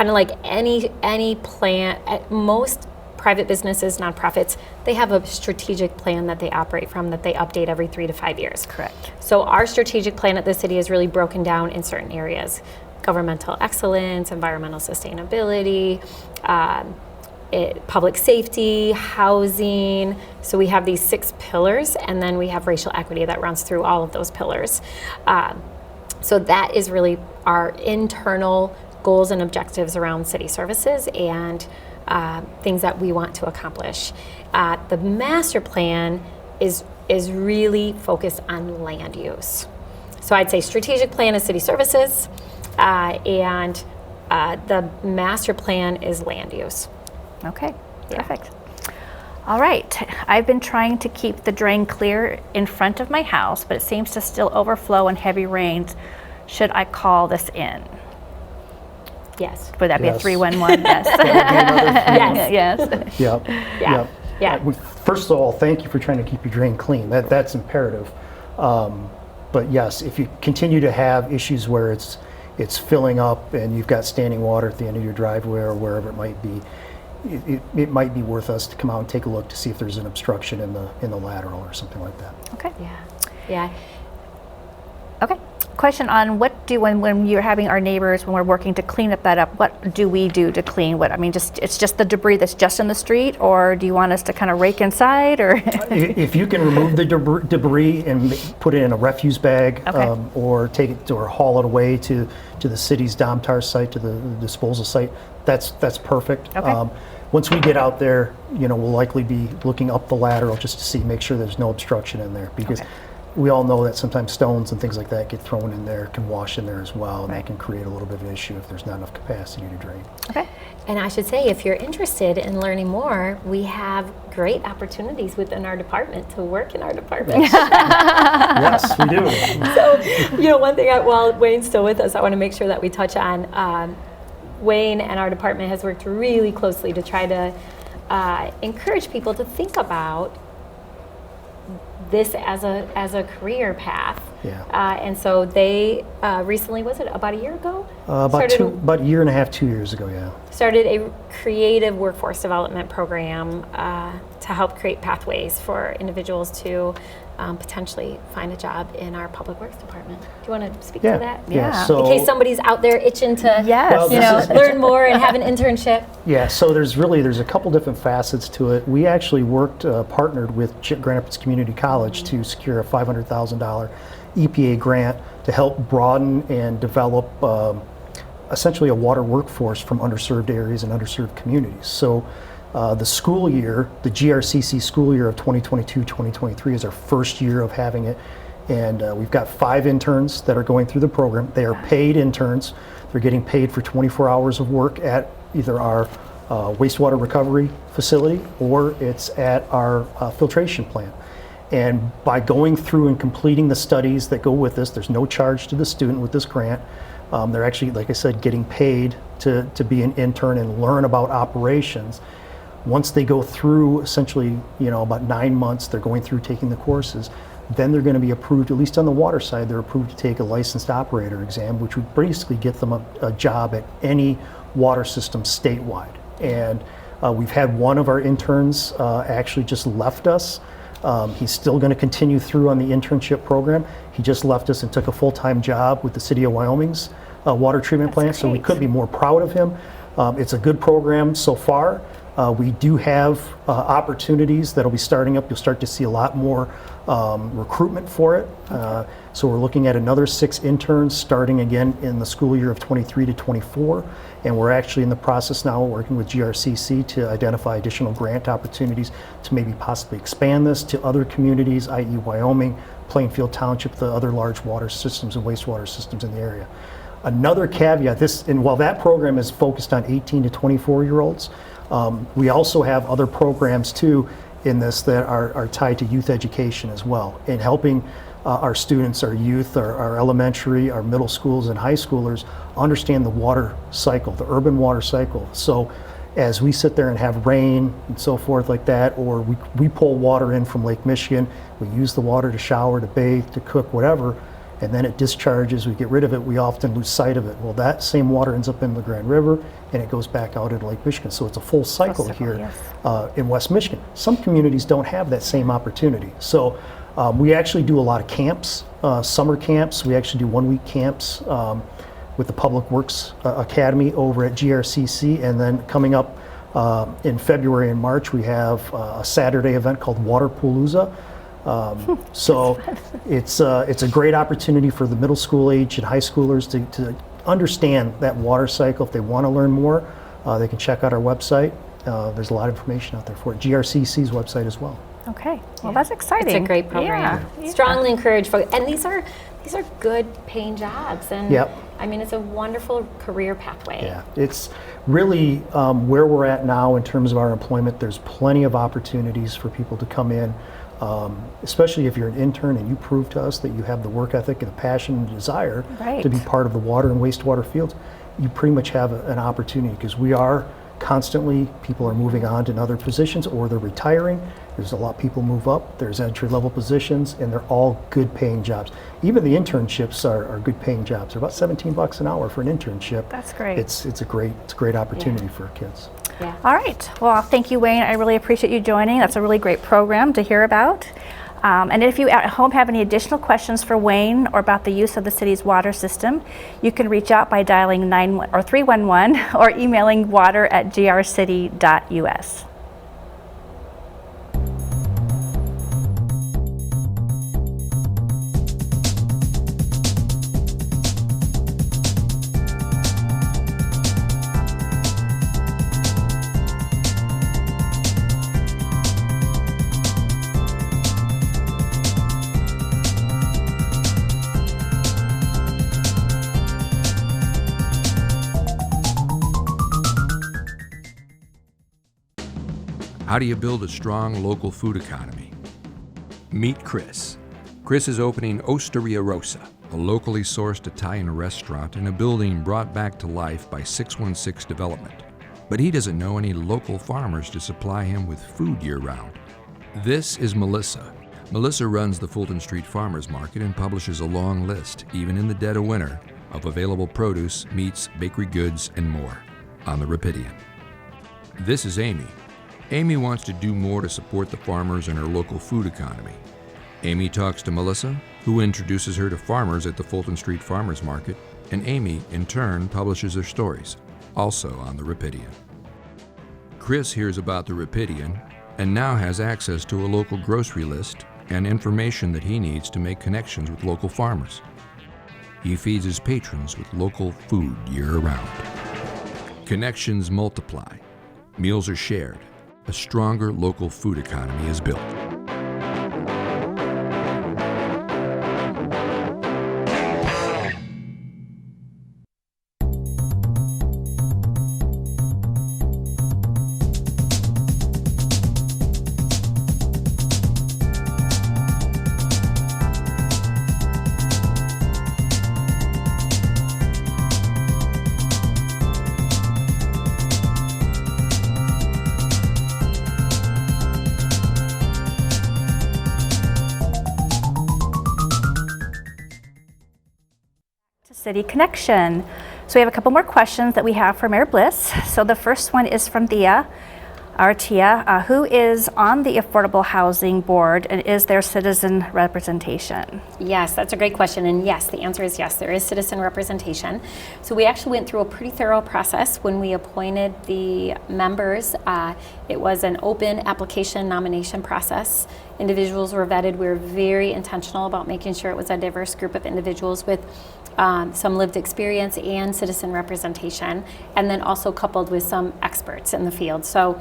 of like any plan, most private businesses, nonprofits, they have a strategic plan that they operate from that they update every 3 to 5 years. Correct. So our strategic plan at the city is really broken down in certain areas: governmental excellence, environmental sustainability, public safety, housing. So we have these 6 pillars, and then we have racial equity that runs through all of those pillars. So that is really our internal goals and objectives around city services and things that we want to accomplish. The master plan is really focused on land use. So I'd say strategic plan is city services, and the master plan is land use. Okay, Yeah. perfect. All right, I've been trying to keep the drain clear in front of my house, but it seems to still overflow in heavy rains. Should I call this in? Yes. Would that be a Yes. 311? Yes. Yes. Yep. Yeah. Yeah. First of all, thank you for trying to keep your drain clean. That's imperative. But yes, if you continue to have issues where it's filling up and you've got standing water at the end of your driveway or wherever it might be, it might be worth us to come out and take a look to see if there's an obstruction in the lateral or something like that. Okay. Yeah. Okay. Question on when you're having our neighbors, when we're working to clean up that up, what do we do to clean what? I mean, it's just the debris that's just in the street, or do you want us to kind of rake inside, or? If you can remove the debris and put it in a refuse bag, Okay. or take it or haul it away to the city's Domtar site, to the disposal site, that's perfect. Okay. Once we get out there, we'll likely be looking up the lateral just to make sure there's no obstruction in there, because Okay. we all know that sometimes stones and things like that get thrown in there, can wash in there as well, and Right. that can create a little bit of an issue if there's not enough capacity to drain. Okay. And I should say, if you're interested in learning more, we have great opportunities within our department to work in our department. Yes, we do. So, one thing, while Wayne's still with us, I want to make sure that we touch on, Wayne and our department has worked really closely to try to encourage people to think about this as a career path. Yeah. And so they recently, was it about a year ago? About a year and a half, 2 years ago, yeah. Started a creative workforce development program to help create pathways for individuals to potentially find a job in our public works department. Do you want to speak to that? Yeah. So, in case somebody's out there itching to Yes. learn more and have an internship. Yeah, so there's a couple different facets to it. We actually partnered with Grand Rapids Community College to secure a $500,000 EPA grant to help broaden and develop essentially a water workforce from underserved areas and underserved communities. So the school year, the GRCC school year of 2022-2023 is our first year of having it. And we've got 5 interns that are going through the program. They are paid interns. They're getting paid for 24 hours of work at either our wastewater recovery facility or it's at our filtration plant. And by going through and completing the studies that go with this, there's no charge to the student with this grant. They're actually, like I said, getting paid to be an intern and learn about operations. Once they go through essentially, about 9 months, they're going through taking the courses, then they're going to be approved, at least on the water side, they're approved to take a licensed operator exam, which would basically get them a job at any water system statewide. And we've had one of our interns actually just left us. He's still going to continue through on the internship program. He just left us and took a full-time job with the City of Wyoming's water treatment plant, so we couldn't be more proud of him. It's a good program so far. We do have opportunities that'll be starting up. You'll start to see a lot more recruitment for it. So we're looking at another 6 interns starting again in the school year of 23 to 24. And we're actually in the process now working with GRCC to identify additional grant opportunities to maybe possibly expand this to other communities, i.e. Wyoming, Plainfield Township, the other large water systems and wastewater systems in the area. Another caveat, while that program is focused on 18 to 24-year-olds, we also have other programs too in this that are tied to youth education as well, and helping our students, our youth, our elementary, our middle schools and high schoolers understand the water cycle, the urban water cycle. So as we sit there and have rain and so forth like that, or we pull water in from Lake Michigan, we use the water to shower, to bathe, to cook, whatever, and then it discharges, we get rid of it, we often lose sight of it. Well, that same water ends up in the Grand River and it goes back out into Lake Michigan. So it's a full cycle here in West Michigan. Some communities don't have that same opportunity. So we actually do a lot of camps, summer camps. We actually do 1-week camps with the Public Works Academy over at GRCC. And then coming up in February and March, we have a Saturday event called Waterpalooza. So it's a great opportunity for the middle school age and high schoolers to understand that water cycle. If they want to learn more, they can check out our website. There's a lot of information out there for it. GRCC's website as well. Okay, well that's exciting. It's a great program. Yeah. Strongly encourage folks, and these are good paying jobs, and Yep. I mean it's a wonderful career pathway. Yeah, it's really where we're at now in terms of our employment. There's plenty of opportunities for people to come in, especially if you're an intern and you prove to us that you have the work ethic and the passion and desire to be part of the water and wastewater fields. You pretty much have an opportunity, because we are constantly, people are moving on to other positions or they're retiring. There's a lot of people move up, there's entry-level positions, and they're all good paying jobs. Even the internships are good paying jobs. They're about $17 an hour for an internship. That's great. It's a great opportunity for kids. Yeah. All right, well thank you, Wayne. I really appreciate you joining. That's a really great program to hear about. And if you at home have any additional questions for Wayne or about the use of the city's water system, you can reach out by dialing 311 or emailing water@grcity.us. How do you build a strong local food economy? Meet Chris. Chris is opening Osteria Rosa, a locally sourced Italian restaurant in a building brought back to life by 616 Development. but he doesn't know any local farmers to supply him with food year-round. This is Melissa. Melissa runs the Fulton Street Farmers Market and publishes a long list, even in the dead of winter, of available produce, meats, bakery goods, and more on the Rapidian. This is Amy. Amy wants to do more to support the farmers and her local food economy. Amy talks to Melissa, who introduces her to farmers at the Fulton Street Farmers Market, and Amy, in turn, publishes their stories, also on the Rapidian. Chris hears about the Rapidian and now has access to a local grocery list and information that he needs to make connections with local farmers. He feeds his patrons with local food year-round. Connections multiply, meals are shared, a stronger local food economy is built. City Connection. So we have a couple more questions that we have for Mayor Bliss. So the first one is from Thea, who is on the Affordable Housing Board, and is there citizen representation? Yes, that's a great question, and yes, the answer is yes, there is citizen representation. So we actually went through a pretty thorough process when we appointed the members. It was an open application nomination process. Individuals were vetted. We were very intentional about making sure it was a diverse group of individuals with some lived experience and citizen representation, and then also coupled with some experts in the field. So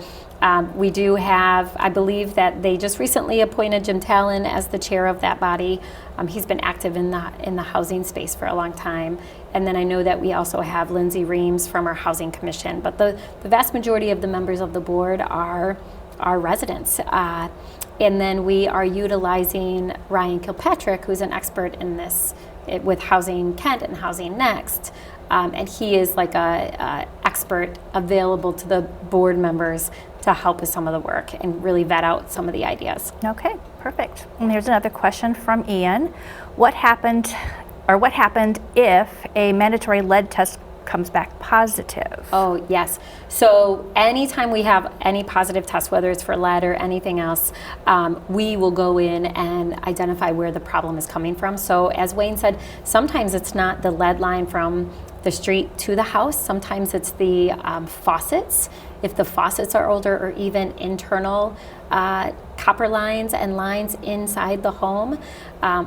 we do have, I believe that they just recently appointed Jim Talon as the chair of that body. He's been active in the housing space for a long time. And then I know that we also have Lindsay Reams from our Housing Commission. But the vast majority of the members of the board are residents. And then we are utilizing Ryan Kilpatrick, who's an expert in this with Housing Kent and Housing Next. And he is like a expert available to the board members to help with some of the work and really vet out some of the ideas. Okay, perfect. And here's another question from Ian. What happened if a mandatory lead test comes back positive? Oh, yes. So anytime we have any positive test, whether it's for lead or anything else, we will go in and identify where the problem is coming from. So as Wayne said, sometimes it's not the lead line from the street to the house. Sometimes it's the faucets. If the faucets are older, or even internal copper lines and lines inside the home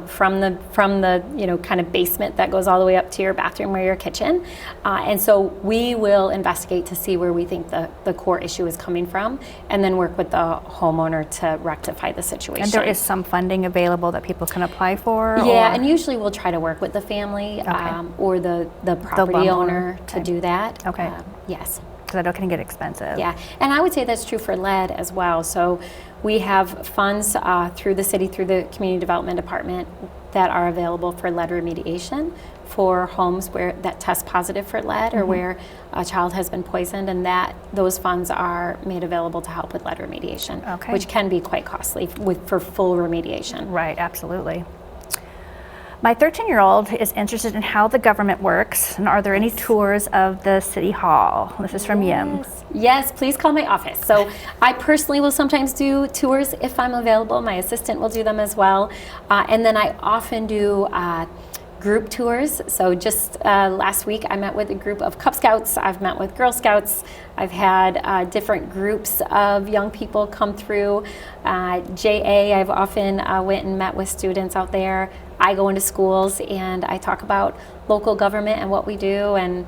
from the kind of basement that goes all the way up to your bathroom or your kitchen. And so we will investigate to see where we think the core issue is coming from, and then work with the homeowner to rectify the situation. And there is some funding available that people can apply for? Yeah, or? and usually we'll try to work with the family or the property owner to do that. Okay. Yes. Because I know it can get expensive. Yeah, and I would say that's true for lead as well. So we have funds through the city, through the Community Development Department, that are available for lead remediation for homes that test positive for lead, or where a child has been poisoned, and those funds are made available to help with lead remediation, which can be quite costly for full remediation. Right, absolutely. My 13-year-old is interested in how the government works, and are there any tours of the City Hall? This is from Yim. Yes, please call my office. So I personally will sometimes do tours if I'm available. My assistant will do them as well. And then I often do group tours. So just last week I met with a group of Cub Scouts. I've met with Girl Scouts. I've had different groups of young people come through. JA, I've often went and met with students out there. I go into schools and I talk about local government and what we do, and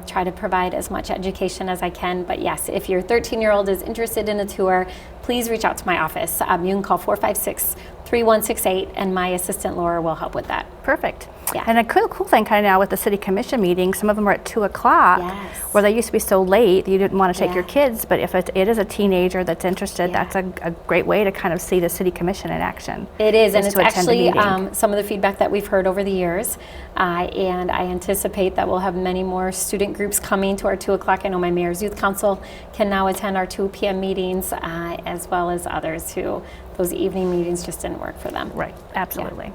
try to provide as much education as I can. But yes, if your 13-year-old is interested in a tour, please reach out to my office. You can call 456-3168, and my assistant Laura will help with that. Perfect. Yeah. And a cool thing kind of now with the city commission meetings, some of them are at 2 o'clock, Yes. where they used to be so late that you didn't want to take Yeah. your kids, but if it is a teenager that's interested, Yeah. that's a great way to kind of see the city commission in action. It is, and is it's to attend the actually meeting. some of the feedback that we've heard over the years, and I anticipate that we'll have many more student groups coming to our 2 o'clock. I know my Mayor's Youth Council can now attend our 2 p.m. meetings, as well as others who those evening meetings just didn't work for them. Right, absolutely.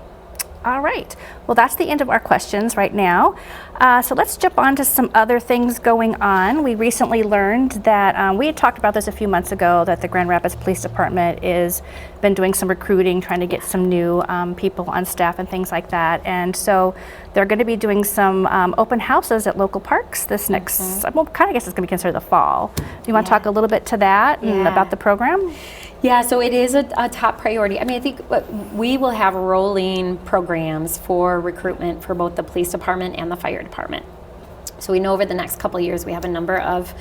All right. Well, that's the end of our questions right now. So let's jump on to some other things going on. We recently learned that we had talked about this a few months ago, that the Grand Rapids Police Department is been doing some recruiting, trying to get some new people on staff and things like that. And so they're going to be doing some open houses at local parks this next, well, kind of guess it's going to be considered the fall. Do you want to talk a little bit to that and Yeah. about the program? Yeah, so it is a top priority. I mean, I think we will have rolling programs for recruitment for both the police department and the fire department. So we know over the next couple of years we have a number of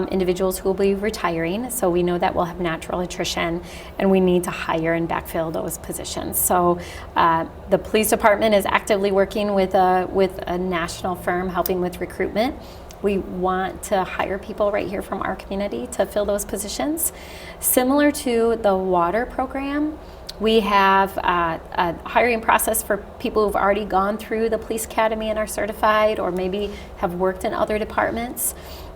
individuals who will be retiring. So we know that we'll have natural attrition, and we need to hire and backfill those positions. So the police department is actively working with a national firm helping with recruitment. We want to hire people right here from our community to fill those positions. Similar to the water program, we have a hiring process for people who've already gone through the police academy and are certified, or maybe have worked in other departments.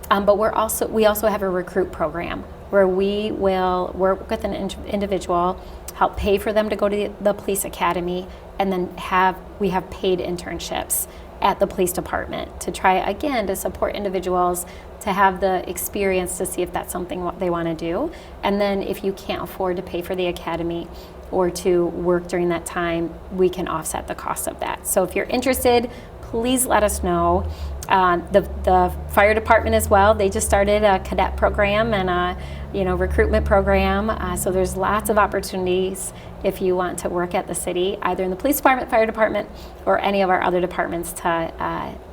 But we also have a recruit program where we will work with an individual, help pay for them to go to the police academy, and then we have paid internships at the police department to try again to support individuals to have the experience to see if that's something they want to do. And then if you can't afford to pay for the academy or to work during that time, we can offset the cost of that. So if you're interested, please let us know. The fire department as well, they just started a cadet program and a recruitment program. So there's lots of opportunities if you want to work at the city, either in the police department, fire department, or any of our other departments, to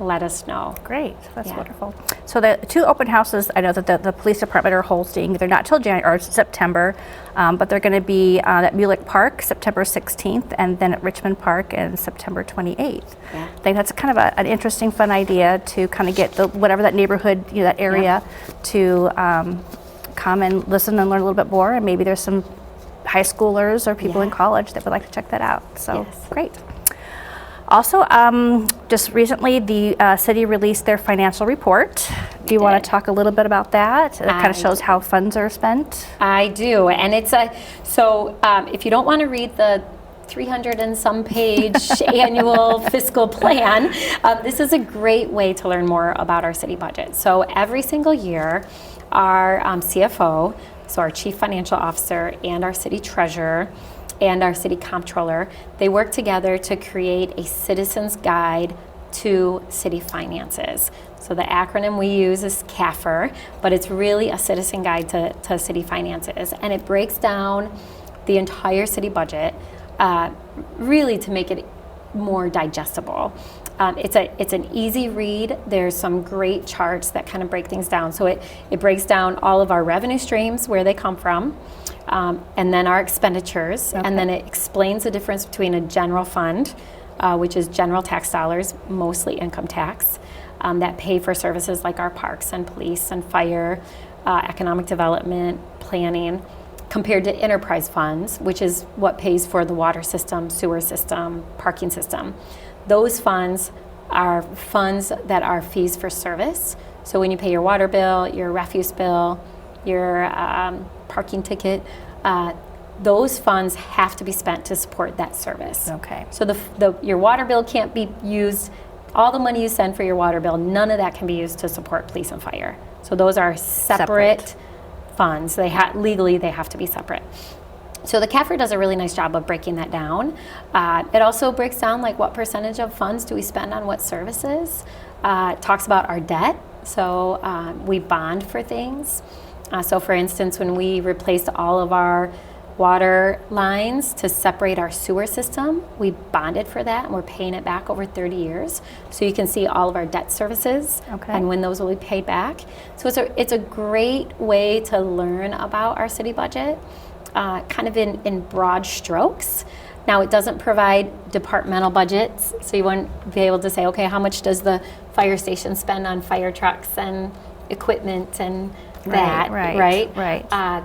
let us know. Great, that's Yeah. wonderful. So the 2 open houses, I know that the police department are hosting, they're not till January or September, but they're going to be at Mulek Park September 16th, and then at Richmond Park in September 28th. Yeah. I think that's kind of an interesting, fun idea to kind of get whatever that neighborhood, that area, to come and listen and learn a little bit more, and maybe there's some high schoolers or people in college that would like to check that out. So Yes. great. Also, just recently the city released their financial report. Do you want to talk a little bit about that? It kind of shows how funds are spent. I do, and it's if you don't want to read the 300 and some page annual fiscal plan, this is a great way to learn more about our city budget. So every single year, our CFO, so our Chief Financial Officer, and our city treasurer and our city comptroller, they work together to create a citizen's guide to city finances. So the acronym we use is CAFR, but it's really a citizen guide to city finances, and it breaks down the entire city budget, really to make it more digestible. It's an easy read. There's some great charts that kind of break things down. So it breaks down all of our revenue streams, where they come from, and then our expenditures, and then it explains the difference between a general fund, which is general tax dollars, mostly income tax, that pay for services like our parks and police and fire, economic development, planning, compared to enterprise funds, which is what pays for the water system, sewer system, parking system. Those funds are funds that are fees for service. So when you pay your water bill, your refuse bill, your parking ticket, those funds have to be spent to support that service. Okay. So your water bill can't be used, all the money you send for your water bill, none of that can be used to support police and fire. So those are separate funds. Legally, they have to be separate. So the CAFR does a really nice job of breaking that down. It also breaks down like what percentage of funds do we spend on what services. It talks about our debt. So we bond for things. So for instance, when we replaced all of our water lines to separate our sewer system, we bonded for that, and we're paying it back over 30 years. So you can see all of our debt services and when those will be paid back. So it's a great way to learn about our city budget. kind of in broad strokes. Now, it doesn't provide departmental budgets, so you wouldn't be able to say, okay, how much does the fire station spend on fire trucks and equipment and that, right?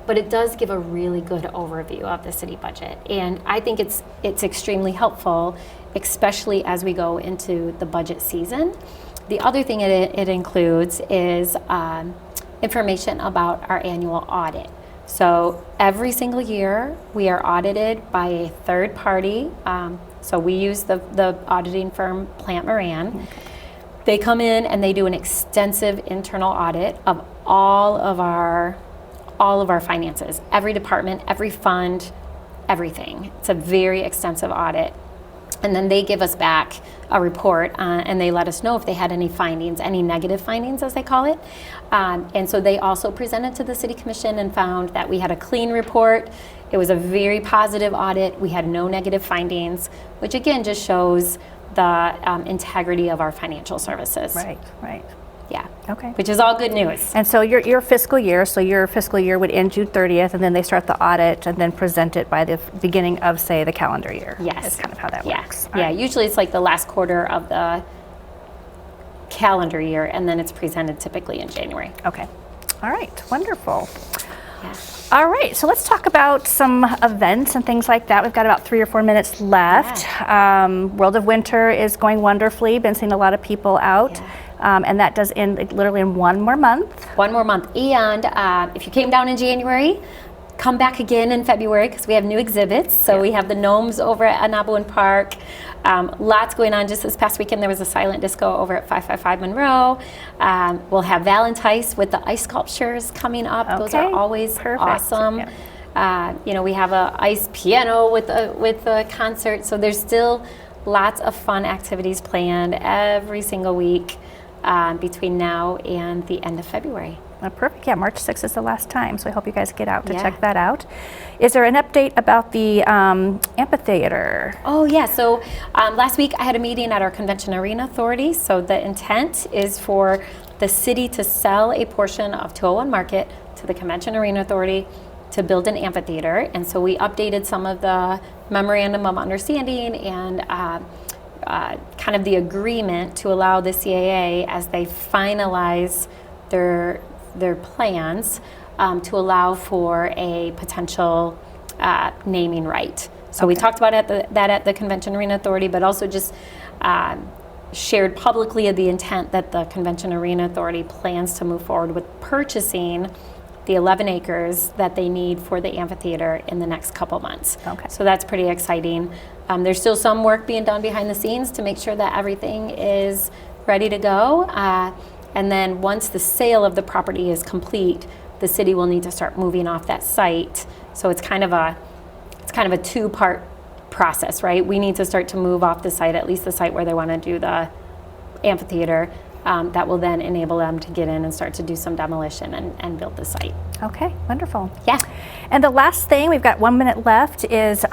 But it does give a really good overview of the city budget, and I think it's extremely helpful, especially as we go into the budget season. The other thing it includes is information about our annual audit. So every single year we are audited by a third party. So we use the auditing firm Plant Moran. Okay. They come in and they do an extensive internal audit of all of our finances, every department, every fund, everything. It's a very extensive audit. And then they give us back a report and they let us know if they had any findings, any negative findings as they call it. And so they also presented to the City Commission and found that we had a clean report. It was a very positive audit. We had no negative findings, which again just shows the integrity of our financial services. Right. Yeah. Okay. Which is all good news. And so your fiscal year would end June 30th, and then they start the audit and then present it by the beginning of, say, the calendar year. Yes. That's kind of how that works. Yeah. Usually it's like the last quarter of the calendar year, and then it's presented typically in January. Okay. All right. Wonderful. Yeah. All right, so let's talk about some events and things like that. We've got about 3 or 4 minutes left. Yeah. World of Winter is going wonderfully. Been seeing a lot of people out. Yeah. And that does end literally in 1 more month. 1 more month. And if you came down in January, come back again in February because we have new exhibits. So we have the gnomes over at Anabuin Park. Lots going on. Just this past weekend, there was a silent disco over at 555 Monroe. We'll have Valentine's with the ice sculptures coming up. Okay. Those are always awesome. Yeah. We have a ice piano with a concert. So there's still lots of fun activities planned every single week between now and the end of February. Perfect. Yeah, March 6th is the last time, so I hope you guys get out to check that out. Is there an update about the amphitheater? Oh, yeah. So last week I had a meeting at our Convention Arena Authority. So the intent is for the city to sell a portion of 201 Market to the Convention Arena Authority to build an amphitheater. And so we updated some of the memorandum of understanding and kind of the agreement to allow the CAA, as they finalize their plans, to allow for a potential naming right. So we talked about that at the Convention Arena Authority, but also just shared publicly the intent that the Convention Arena Authority plans to move forward with purchasing the 11 acres that they need for the amphitheater in the next couple months. Okay. So that's pretty exciting. There's still some work being done behind the scenes to make sure that everything is ready to go. And then once the sale of the property is complete, the city will need to start moving off that site. So it's kind of a 2-part process, right? We need to start to move off the site, at least the site where they want to do the amphitheater. That will then enable them to get in and start to do some demolition and build the site. Okay, wonderful. Yeah. And the last thing, we've got 1 minute left, is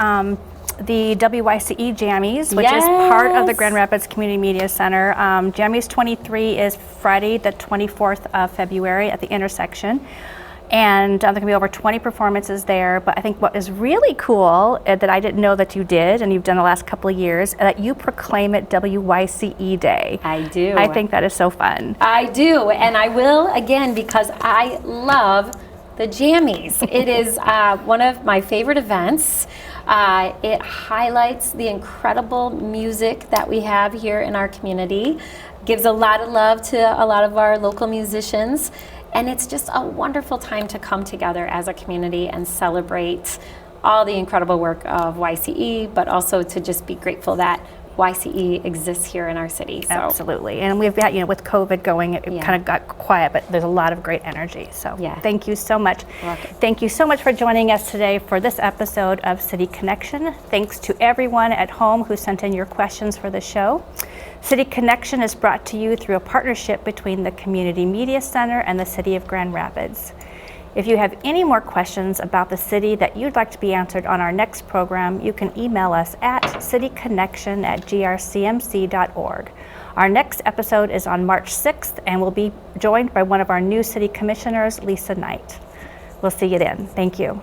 the WYCE Jammies, which is part of the Grand Rapids Community Media Center. Jammies 23 is Friday, the 24th of February at the intersection. And there can be over 20 performances there. But I think what is really cool that I didn't know that you did, and you've done the last couple of years, that you proclaim it WYCE Day. I do. I think that is so fun. I do, and I will again because I love the Jammies. It is one of my favorite events. It highlights the incredible music that we have here in our community, gives a lot of love to a lot of our local musicians, and it's just a wonderful time to come together as a community and celebrate all the incredible work of YCE, but also to just be grateful that YCE exists here in our city. So. Absolutely, and we've got, with COVID going, it kind of got quiet, but there's a lot of great energy. So thank you so much. Thank you so much for joining us today for this episode of City Connection. Thanks to everyone at home who sent in your questions for the show. City Connection is brought to you through a partnership between the Community Media Center and the City of Grand Rapids. If you have any more questions about the city that you'd like to be answered on our next program, you can email us at cityconnection@grcmc.org. Our next episode is on March 6th, and we'll be joined by one of our new city commissioners, Lisa Knight. We'll see you then. Thank you.